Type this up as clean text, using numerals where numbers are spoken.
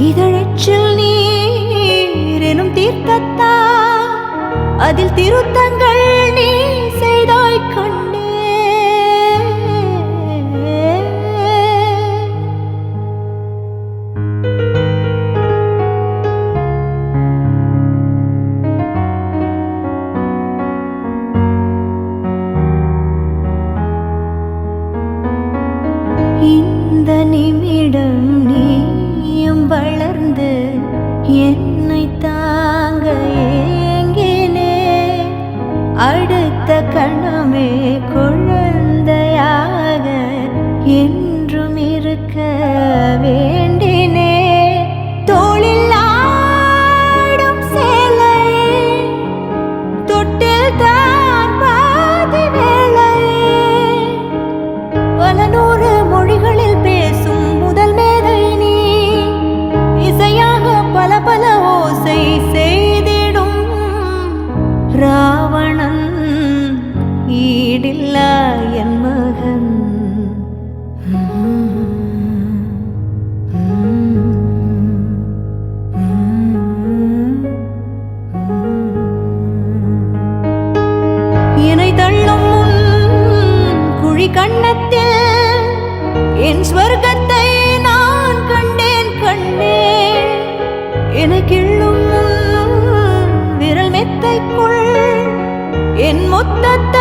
இதழச்சில் நீர் எனும் தீர்த்தத்தா அதில் திருத்தங்கள் நீ செய்தாய் கண்ணே. இந்த நிமிடம் நீயும் வளர்ந்து என்னை தாங்க ஏங்கினே. அடுத்த கணமே குழந்தையாக என்றும் இருக்க வேண்டினே. தோளில் ஆடும் சேலை தொட்டில் தான் பாதி வேலை. பல நூறு மொழிகளில் பேசும் முதல் மேதை நீ. இசையாக பல பல ஓசை செய்திடும் ராவணன் ஈடில்லா என் மகன். என்னை தள்ளும் முன் குழி கண்ணத்தில் என் ஸ்வர்க்கத்தை நான் கண்டேன் கண்ணே. எனக்கிள்ளும் விரல் மெத்தைக்குள் என் மொத்தத்தை